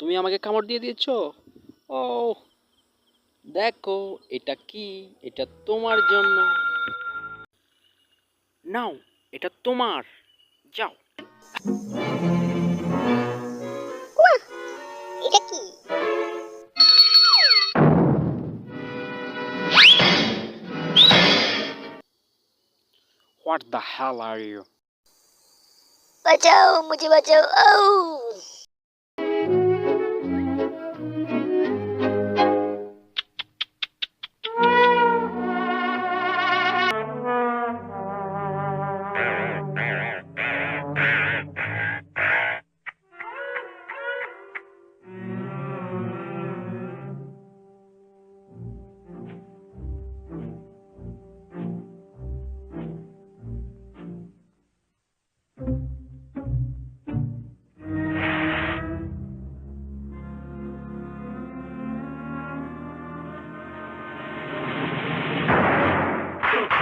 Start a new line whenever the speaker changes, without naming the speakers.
তুমি আমাকে কামড় দিয়ে দিয়েছো। ও দেখো, এটা কি? এটা তোমার জন্য। নাও, এটা তোমার। যাও।
ওমা, এটা কি?
What the hell are you?
বাঁচাও, মুঝে বাঁচাও। আউ!